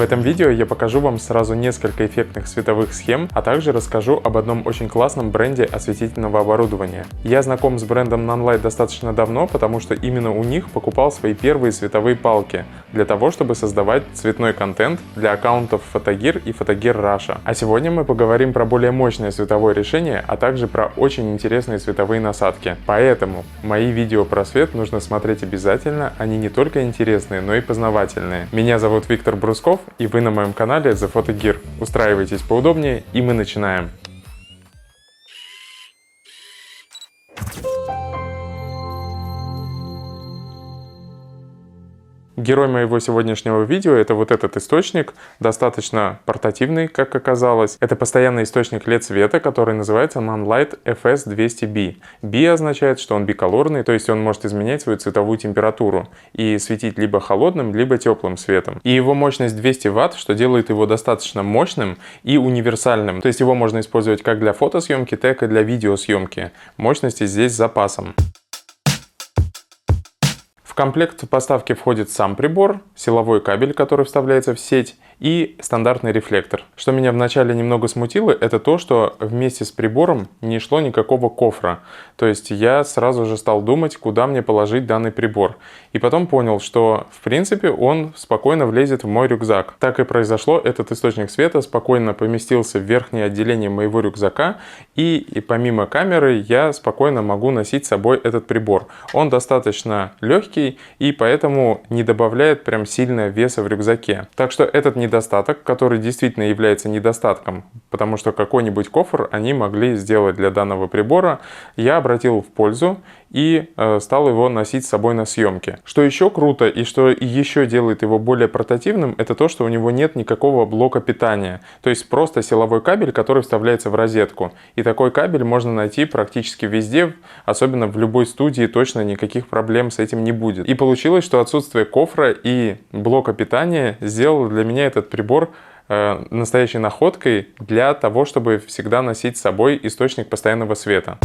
В этом видео я покажу вам сразу несколько эффектных световых схем, а также расскажу об одном очень классном бренде осветительного оборудования. Я знаком с брендом Nanlite достаточно давно, потому что именно у них покупал свои первые световые палки для того, чтобы создавать цветной контент для аккаунтов Photogir и Photogir Russia. А сегодня мы поговорим про более мощное световое решение, а также про очень интересные световые насадки. Поэтому мои видео про свет нужно смотреть обязательно, они не только интересные, но и познавательные. Меня зовут Виктор Брусков, и вы на моем канале The Photogir. Устраивайтесь поудобнее, и мы начинаем. Герой моего сегодняшнего видео — это вот этот источник, достаточно портативный, как оказалось. Это постоянный источник LED света, который называется Nanlite FS200B. B означает, что он биколорный, то есть он может изменять свою цветовую температуру и светить либо холодным, либо теплым светом. И его мощность 200 Вт, что делает его достаточно мощным и универсальным. То есть его можно использовать как для фотосъемки, так и для видеосъемки. Мощности здесь с запасом. В комплект поставки входит сам прибор, силовой кабель, который вставляется в сеть, и стандартный рефлектор. Что меня вначале немного смутило, это то, что вместе с прибором не шло никакого кофра. То есть я сразу же стал думать, куда мне положить данный прибор. И потом понял, что в принципе он спокойно влезет в мой рюкзак. Так и произошло, этот источник света спокойно поместился в верхнее отделение моего рюкзака, и помимо камеры я спокойно могу носить с собой этот прибор. Он достаточно легкий и поэтому не добавляет прям сильно веса в рюкзаке. Так что этот недостаток, который действительно является недостатком, потому что какой-нибудь кофр они могли сделать для данного прибора, я обратил в пользу и стал его носить с собой на съемке. Что еще круто и что еще делает его более портативным, это то, что у него нет никакого блока питания. То есть просто силовой кабель, который вставляется в розетку. И такой кабель можно найти практически везде, особенно в любой студии, точно никаких проблем с этим не будет. И получилось, что отсутствие кофра и блока питания сделало для меня этот прибор настоящей находкой для того, чтобы всегда носить с собой источник постоянного света.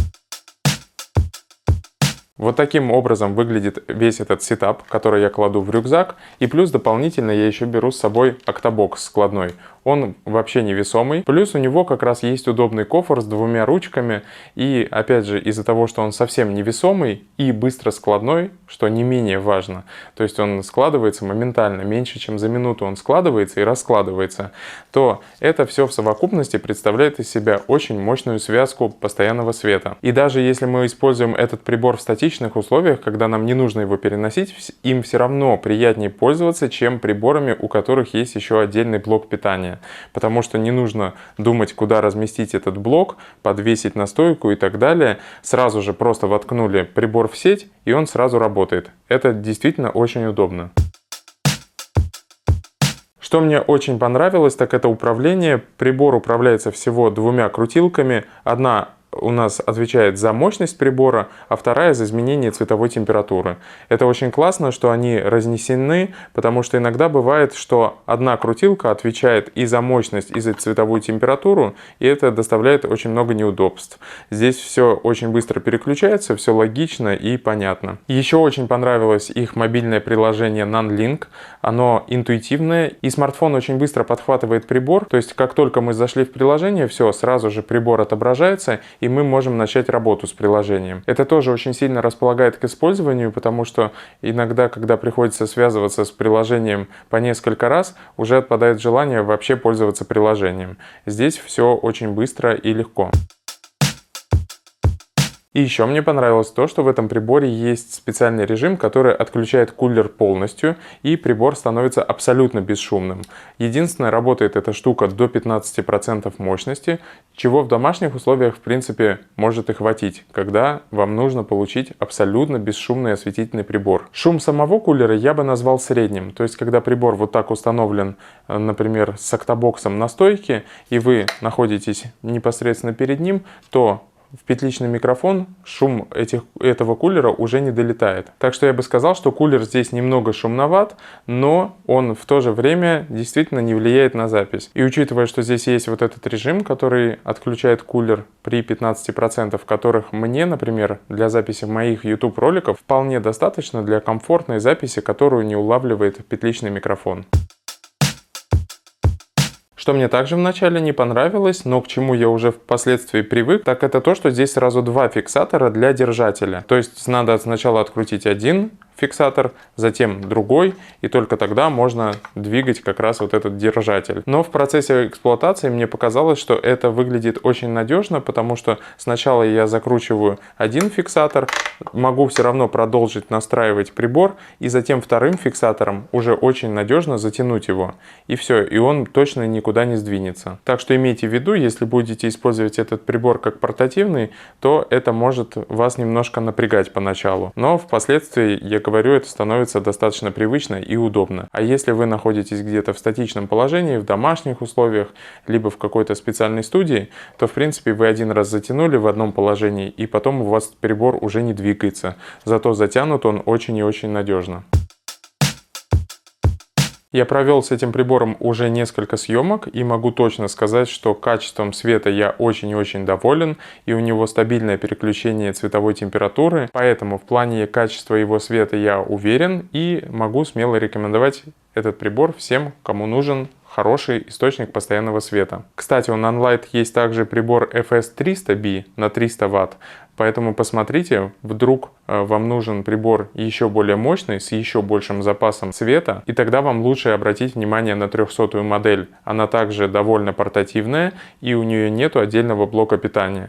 Вот таким образом выглядит весь этот сетап, который я кладу в рюкзак. И плюс дополнительно я еще беру с собой октобокс складной. Он вообще невесомый. Плюс у него как раз есть удобный кофр с двумя ручками. И опять же, из-за того, что он совсем невесомый и быстро складной, что не менее важно, то есть он складывается моментально, меньше чем за минуту он складывается и раскладывается, то это все в совокупности представляет из себя очень мощную связку постоянного света. И даже если мы используем этот прибор в статичных условиях, когда нам не нужно его переносить, им все равно приятнее пользоваться, чем приборами, у которых есть еще отдельный блок питания. Потому что не нужно думать, куда разместить этот блок, подвесить на стойку и так далее. Сразу же просто воткнули прибор в сеть, и он сразу работает. Это действительно очень удобно. Что мне очень понравилось, так это управление. Прибор управляется всего двумя крутилками. Одна у нас отвечает за мощность прибора, а вторая за изменение цветовой температуры. Это очень классно, что они разнесены, потому что иногда бывает, что одна крутилка отвечает и за мощность, и за цветовую температуру, и это доставляет очень много неудобств. Здесь все очень быстро переключается, все логично и понятно. Еще очень понравилось их мобильное приложение NanLink. Оно интуитивное, и смартфон очень быстро подхватывает прибор, то есть как только мы зашли в приложение, все, сразу же прибор отображается, и мы можем начать работу с приложением. Это тоже очень сильно располагает к использованию, потому что иногда, когда приходится связываться с приложением по несколько раз, уже отпадает желание вообще пользоваться приложением. Здесь все очень быстро и легко. И еще мне понравилось то, что в этом приборе есть специальный режим, который отключает кулер полностью, и прибор становится абсолютно бесшумным. Единственное, работает эта штука до 15% мощности, чего в домашних условиях в принципе может и хватить, когда вам нужно получить абсолютно бесшумный осветительный прибор. Шум самого кулера я бы назвал средним, то есть когда прибор вот так установлен, например, с октобоксом на стойке, и вы находитесь непосредственно перед ним, то в петличный микрофон шум этого кулера уже не долетает. Так что я бы сказал, что кулер здесь немного шумноват, но он в то же время действительно не влияет на запись. И учитывая, что здесь есть вот этот режим, который отключает кулер при 15%, которых мне, например, для записи моих YouTube роликов вполне достаточно для комфортной записи, которую не улавливает петличный микрофон. Что мне также вначале не понравилось, но к чему я уже впоследствии привык, так это то, что здесь сразу два фиксатора для держателя. То есть надо сначала открутить один фиксатор, затем другой, и только тогда можно двигать как раз вот этот держатель. Но в процессе эксплуатации мне показалось, что это выглядит очень надежно, потому что сначала я закручиваю один фиксатор, могу все равно продолжить настраивать прибор, и затем вторым фиксатором уже очень надежно затянуть его. И все, и он точно никуда не сдвинется. Так что имейте в виду, если будете использовать этот прибор как портативный, то это может вас немножко напрягать поначалу. Но впоследствии, я говорю, это становится достаточно привычно и удобно. А если вы находитесь где-то в статичном положении, в домашних условиях, либо в какой-то специальной студии, то в принципе вы один раз затянули в одном положении, и потом у вас прибор уже не двигается. Зато затянут он очень и очень надежно. Я провел с этим прибором уже несколько съемок и могу точно сказать, что качеством света я очень и очень доволен, и у него стабильное переключение цветовой температуры, поэтому в плане качества его света я уверен и могу смело рекомендовать этот прибор всем, кому нужен хороший источник постоянного света. Кстати, у Nonlight есть также прибор FS300B на 300 Вт, поэтому посмотрите, вдруг вам нужен прибор еще более мощный, с еще большим запасом света, и тогда вам лучше обратить внимание на 300-ю модель. Она также довольно портативная, и у нее нету отдельного блока питания.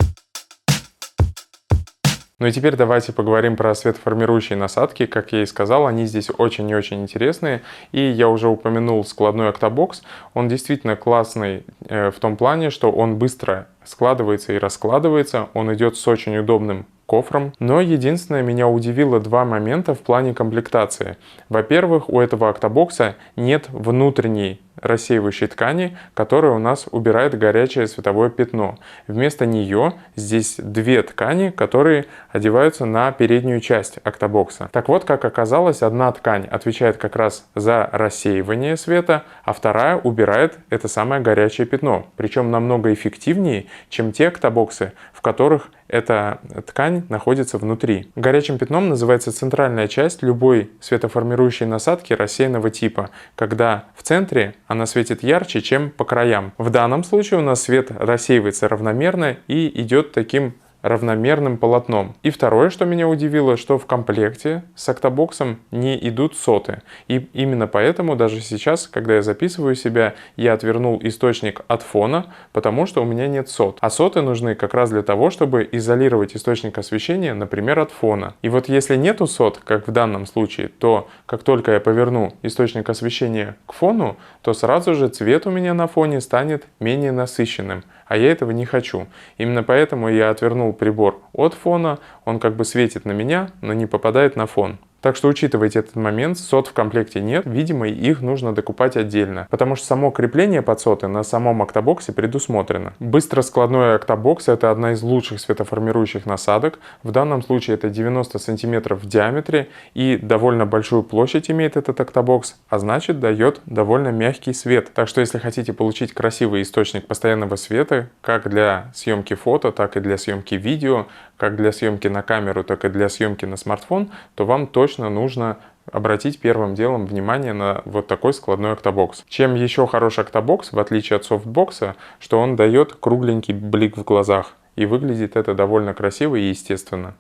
Ну и теперь давайте поговорим про светоформирующие насадки. Как я и сказал, они здесь очень и очень интересные. И я уже упомянул складной октобокс. Он действительно классный в том плане, что он быстро складывается и раскладывается. Он идет с очень удобным кофром. Но единственное, меня удивило два момента в плане комплектации. Во-первых, у этого октобокса нет внутренней рассеивающей ткани, которая у нас убирает горячее световое пятно. Вместо нее здесь две ткани, которые одеваются на переднюю часть октобокса. Так вот, как оказалось, одна ткань отвечает как раз за рассеивание света, а вторая убирает это самое горячее пятно. Причем намного эффективнее, чем те октобоксы, в которых эта ткань находится внутри. Горячим пятном называется центральная часть любой светоформирующей насадки рассеянного типа, когда в центре она светит ярче, чем по краям. В данном случае у нас свет рассеивается равномерно и идет таким равномерным полотном. И второе, что меня удивило, что в комплекте с октобоксом не идут соты. И именно поэтому даже сейчас, когда я записываю себя, я отвернул источник от фона, потому что у меня нет сот. А соты нужны как раз для того, чтобы изолировать источник освещения, например, от фона. И вот если нету сот, как в данном случае, то как только я поверну источник освещения к фону, то сразу же цвет у меня на фоне станет менее насыщенным. А я этого не хочу. Именно поэтому я отвернул прибор от фона, он как бы светит на меня, но не попадает на фон. Так что учитывайте этот момент, сот в комплекте нет, видимо, их нужно докупать отдельно, потому что само крепление под соты на самом октобоксе предусмотрено. Быстроскладной октобокс — это одна из лучших светоформирующих насадок, в данном случае это 90 см в диаметре и довольно большую площадь имеет этот октобокс, а значит дает довольно мягкий свет. Так что если хотите получить красивый источник постоянного света, как для съемки фото, так и для съемки видео, как для съемки на камеру, так и для съемки на смартфон, то вам точно нужно обратить первым делом внимание на вот такой складной октобокс. Чем еще хорош октобокс, в отличие от софтбокса, что он дает кругленький блик в глазах. И выглядит это довольно красиво и естественно.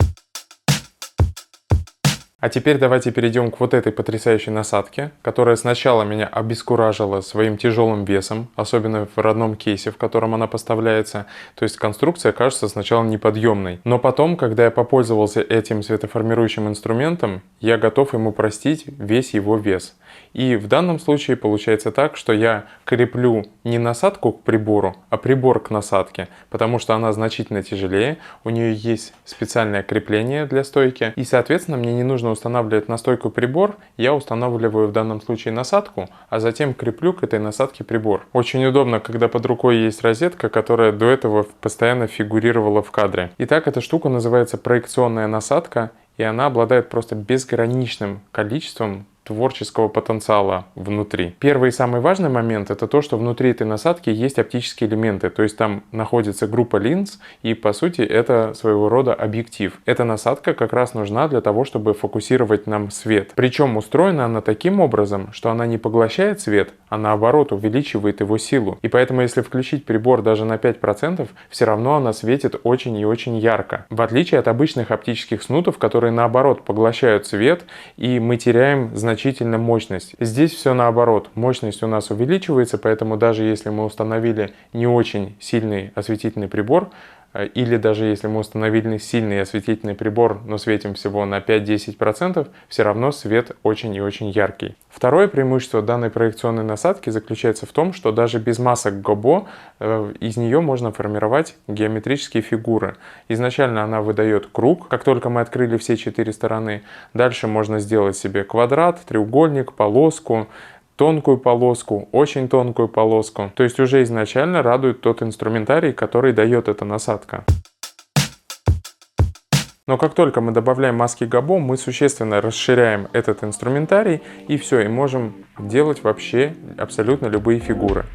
А теперь давайте перейдем к вот этой потрясающей насадке, которая сначала меня обескуражила своим тяжелым весом, особенно в родном кейсе, в котором она поставляется. То есть конструкция кажется сначала неподъемной. Но потом, когда я попользовался этим светоформирующим инструментом, я готов ему простить весь его вес. И в данном случае получается так, что я креплю не насадку к прибору, а прибор к насадке, потому что она значительно тяжелее, у нее есть специальное крепление для стойки, и, соответственно, мне не нужно устанавливать на стойку прибор, я устанавливаю в данном случае насадку, а затем креплю к этой насадке прибор. Очень удобно, когда под рукой есть розетка, которая до этого постоянно фигурировала в кадре. Итак, эта штука называется проекционная насадка, и она обладает просто безграничным количеством творческого потенциала внутри. Первый и самый важный момент — это то, что внутри этой насадки есть оптические элементы, то есть там находится группа линз, и по сути это своего рода объектив. Эта насадка как раз нужна для того, чтобы фокусировать нам свет. Причем устроена она таким образом, что она не поглощает свет, а наоборот увеличивает его силу. И поэтому если включить прибор даже на 5%, все равно она светит очень и очень ярко. В отличие от обычных оптических снутов, которые наоборот поглощают свет, и мы теряем значительно мощность. Здесь все наоборот. Мощность у нас увеличивается, поэтому даже если мы установили не очень сильный осветительный прибор, или даже если мы установили сильный осветительный прибор, но светим всего на 5-10%, все равно свет очень и очень яркий. Второе преимущество данной проекционной насадки заключается в том, что даже без масок Гобо из нее можно формировать геометрические фигуры. Изначально она выдает круг, как только мы открыли все 4 стороны. Дальше можно сделать себе квадрат, треугольник, полоску, тонкую полоску, очень тонкую полоску. То есть уже изначально радует тот инструментарий, который дает эта насадка. Но как только мы добавляем маски Гобо, мы существенно расширяем этот инструментарий, и все, и можем делать вообще абсолютно любые фигуры.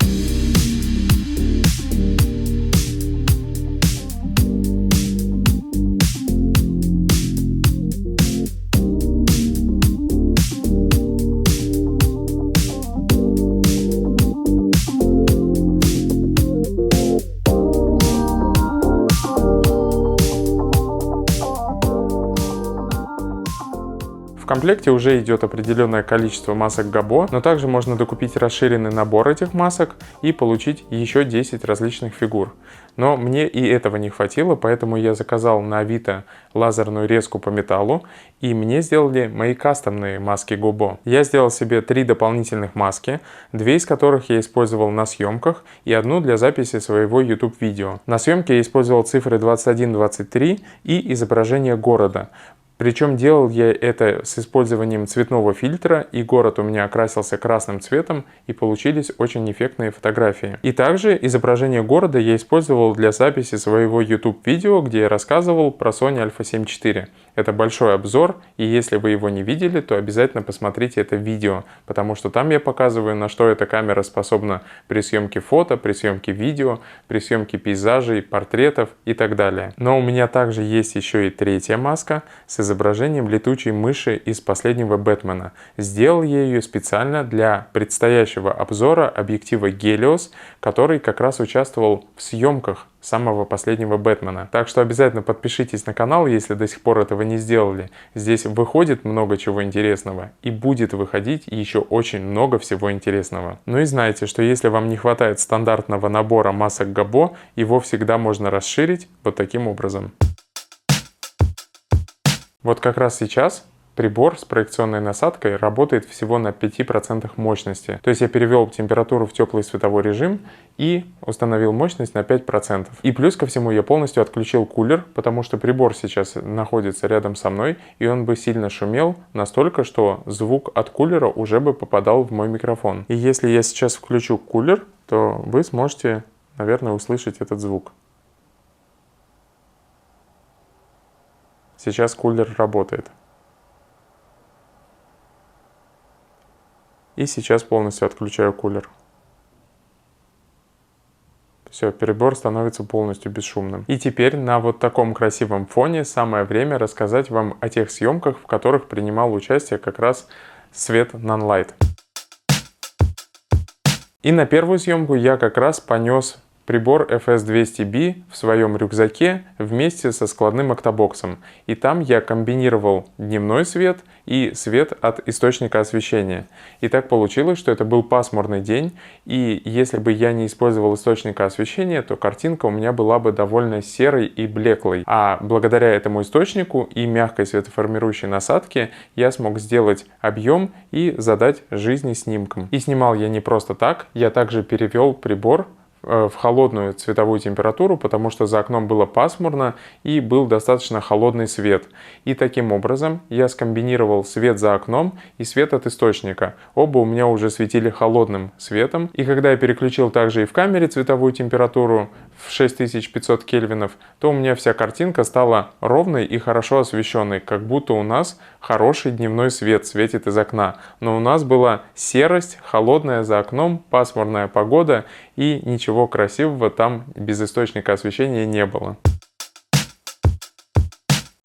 В комплекте уже идет определенное количество масок Гобо, но также можно докупить расширенный набор этих масок и получить еще 10 различных фигур. Но мне и этого не хватило, поэтому я заказал на Авито лазерную резку по металлу, и мне сделали мои кастомные маски Гобо. Я сделал себе 3 дополнительных маски, 2 из которых я использовал на съемках и одну для записи своего YouTube видео. На съемке я использовал цифры 21-23 и изображение города. Причем делал я это с использованием цветного фильтра, и город у меня окрасился красным цветом, и получились очень эффектные фотографии. И также изображение города я использовал для записи своего YouTube-видео, где я рассказывал про Sony Alpha 7 IV. Это большой обзор, и если вы его не видели, то обязательно посмотрите это видео, потому что там я показываю, на что эта камера способна при съемке фото, при съемке видео, при съемке пейзажей, портретов и так далее. Но у меня также есть еще и третья маска с изображением летучей мыши из последнего Бэтмена. Сделал я ее специально для предстоящего обзора объектива Helios, который как раз участвовал в съемках самого последнего Бэтмена. Так что обязательно подпишитесь на канал, если до сих пор этого не сделали. Здесь выходит много чего интересного и будет выходить еще очень много всего интересного. Ну и знайте, что если вам не хватает стандартного набора масок Гобо, его всегда можно расширить вот таким образом. Вот как раз сейчас прибор с проекционной насадкой работает всего на 5% мощности. То есть я перевел температуру в теплый световой режим и установил мощность на 5%. И плюс ко всему я полностью отключил кулер, потому что прибор сейчас находится рядом со мной, и он бы сильно шумел настолько, что звук от кулера уже бы попадал в мой микрофон. И если я сейчас включу кулер, то вы сможете, наверное, услышать этот звук. Сейчас кулер работает. И сейчас полностью отключаю кулер. Все, прибор становится полностью бесшумным. И теперь на вот таком красивом фоне самое время рассказать вам о тех съемках, в которых принимал участие как раз Свет Nanlite. И на первую съемку я как раз понес прибор FS200B в своем рюкзаке вместе со складным октобоксом. И там я комбинировал дневной свет и свет от источника освещения. И так получилось, что это был пасмурный день, и если бы я не использовал источника освещения, то картинка у меня была бы довольно серой и блеклой. А благодаря этому источнику и мягкой светоформирующей насадке я смог сделать объем и задать жизни снимкам. И снимал я не просто так, я также перевел прибор в холодную цветовую температуру, потому что за окном было пасмурно и был достаточно холодный свет. И таким образом я скомбинировал свет за окном и свет от источника. Оба у меня уже светили холодным светом. И когда я переключил также и в камере цветовую температуру в 6500 кельвинов, то у меня вся картинка стала ровной и хорошо освещенной, как будто у нас хороший дневной свет светит из окна. Но у нас была серость, холодная за окном, пасмурная погода, и ничего красивого там без источника освещения не было.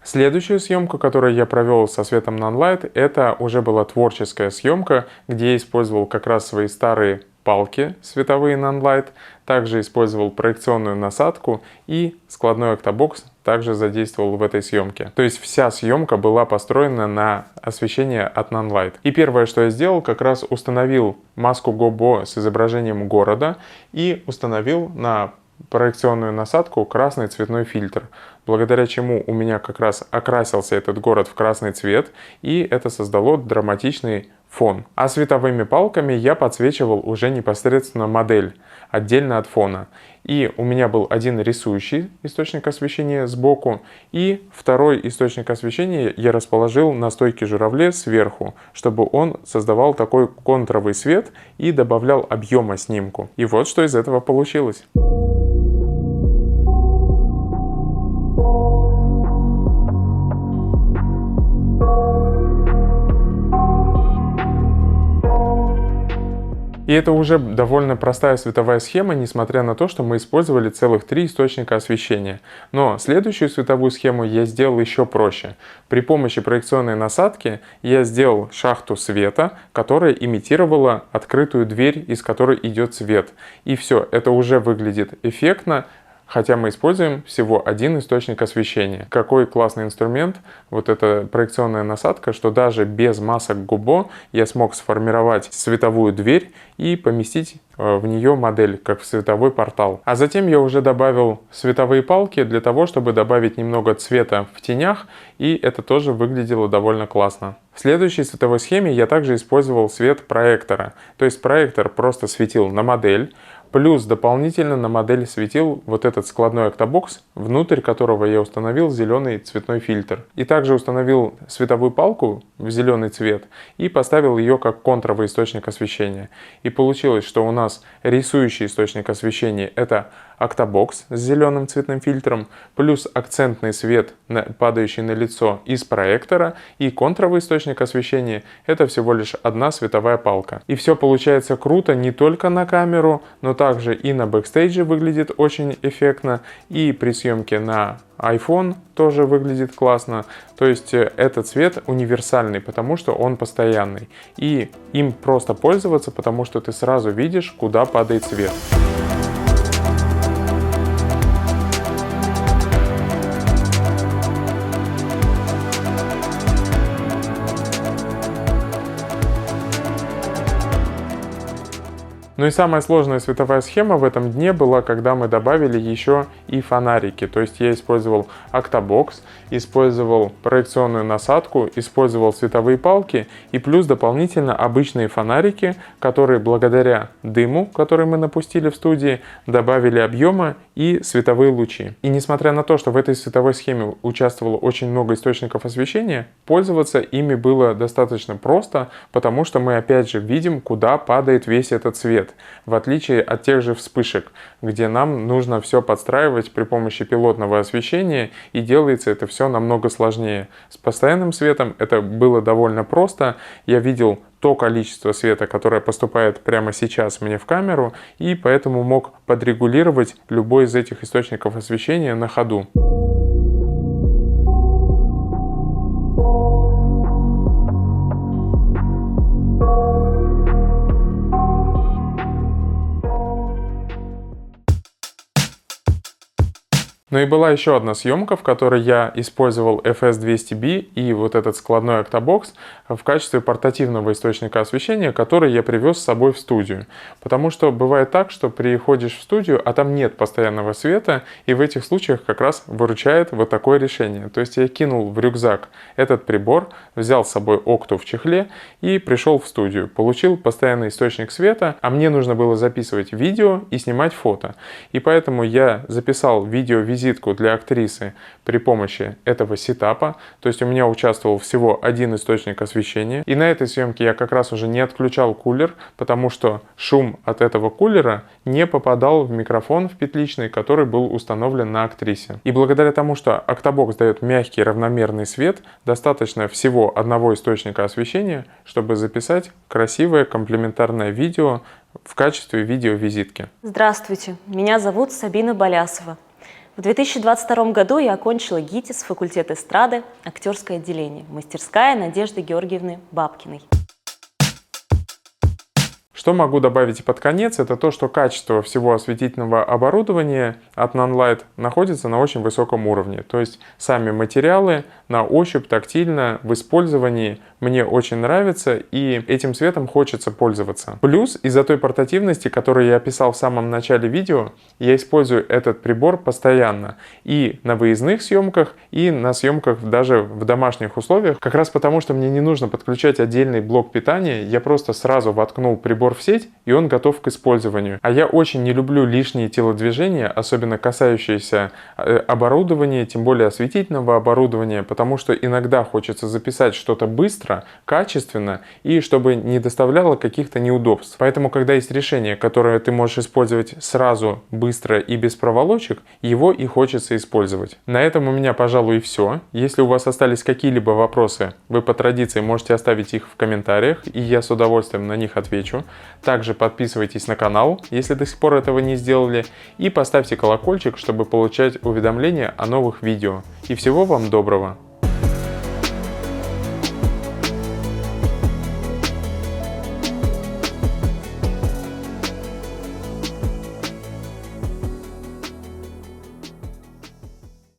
Следующая съемка, которую я провел со светом Nonlight, это уже была творческая съемка, где я использовал как раз свои старые палки световые Nonlight, также использовал проекционную насадку и складной октобокс также задействовал в этой съемке. То есть вся съемка была построена на освещение от Nonlight. И первое, что я сделал, как раз установил маску GoBo с изображением города и установил на проекционную насадку красный цветной фильтр, благодаря чему у меня как раз окрасился этот город в красный цвет, и это создало драматичный фон. А световыми палками я подсвечивал уже непосредственно модель, отдельно от фона. И у меня был один рисующий источник освещения сбоку, и второй источник освещения я расположил на стойке журавле сверху, чтобы он создавал такой контровый свет и добавлял объема снимку. И вот что из этого получилось. И это уже довольно простая световая схема, несмотря на то, что мы использовали целых 3 источника освещения. Но следующую световую схему я сделал еще проще. При помощи проекционной насадки я сделал шахту света, которая имитировала открытую дверь, из которой идет свет. И все, это уже выглядит эффектно, хотя мы используем всего один источник освещения. Какой классный инструмент, вот эта проекционная насадка, что даже без масок GoBo я смог сформировать световую дверь и поместить в нее модель, как в световой портал. А затем я уже добавил световые палки для того, чтобы добавить немного цвета в тенях, и это тоже выглядело довольно классно. В следующей световой схеме я также использовал свет проектора. То есть проектор просто светил на модель, плюс дополнительно на модель светил вот этот складной октобокс, внутрь которого я установил зеленый цветной фильтр. И также установил световую палку в зеленый цвет и поставил ее как контровый источник освещения. И получилось, что у нас рисующий источник освещения — это октобокс с зеленым цветным фильтром, плюс акцентный свет, падающий на лицо из проектора, и контровый источник освещения — это всего лишь одна световая палка. И все получается круто не только на камеру, но также и на бэкстейдже выглядит очень эффектно, и при съемке на iPhone тоже выглядит классно. То есть этот цвет универсальный, потому что он постоянный. И им просто пользоваться, потому что ты сразу видишь, куда падает свет. Ну и самая сложная световая схема в этом дне была, когда мы добавили еще и фонарики. То есть я использовал октобокс, использовал проекционную насадку, использовал световые палки и плюс дополнительно обычные фонарики, которые благодаря дыму, который мы напустили в студии, добавили объема и световые лучи. И несмотря на то, что в этой световой схеме участвовало очень много источников освещения, пользоваться ими было достаточно просто, потому что мы опять же видим, куда падает весь этот свет. В отличие от тех же вспышек, где нам нужно все подстраивать при помощи пилотного освещения, и делается это все намного сложнее. С постоянным светом это было довольно просто. Я видел то количество света, которое поступает прямо сейчас мне в камеру, и поэтому мог подрегулировать любой из этих источников освещения на ходу. Ну и была еще одна съемка, в которой я использовал FS200B и вот этот складной октобокс в качестве портативного источника освещения, который я привез с собой в студию. Потому что бывает так, что приходишь в студию, а там нет постоянного света, и в этих случаях как раз выручает вот такое решение. То есть я кинул в рюкзак этот прибор, взял с собой окту в чехле и пришел в студию. Получил постоянный источник света, а мне нужно было записывать видео и снимать фото. И поэтому я записал видео-визитку для актрисы при помощи этого сетапа. То есть у меня участвовал всего один источник освещения. И на этой съемке я как раз уже не отключал кулер, потому что шум от этого кулера не попадал в микрофон в петличный, который был установлен на актрисе. И благодаря тому, что октобокс дает мягкий равномерный свет, достаточно всего одного источника освещения, чтобы записать красивое комплементарное видео в качестве видеовизитки. Здравствуйте, меня зовут Сабина Болясова. В 2022 году я окончила ГИТИС, факультет эстрады, актерское отделение, мастерская Надежды Георгиевны Бабкиной. Что могу добавить под конец, это то, что качество всего осветительного оборудования от Nanlite находится на очень высоком уровне. То есть сами материалы на ощупь, тактильно, в использовании мне очень нравятся, и этим светом хочется пользоваться. Плюс из-за той портативности, которую я описал в самом начале видео, я использую этот прибор постоянно и на выездных съемках, и на съемках даже в домашних условиях. Как раз потому, что мне не нужно подключать отдельный блок питания, я просто сразу воткнул прибор в сеть, и он готов к использованию. А я очень не люблю лишние телодвижения, особенно касающиеся оборудования, тем более осветительного оборудования, потому что иногда хочется записать что-то быстро, качественно, и чтобы не доставляло каких-то неудобств. Поэтому, когда есть решение, которое ты можешь использовать сразу, быстро и без проволочек, его и хочется использовать. На этом у меня, пожалуй, и все. Если у вас остались какие-либо вопросы, вы по традиции можете оставить их в комментариях, и я с удовольствием на них отвечу. Также подписывайтесь на канал, если до сих пор этого не сделали, и поставьте колокольчик, чтобы получать уведомления о новых видео. И всего вам доброго!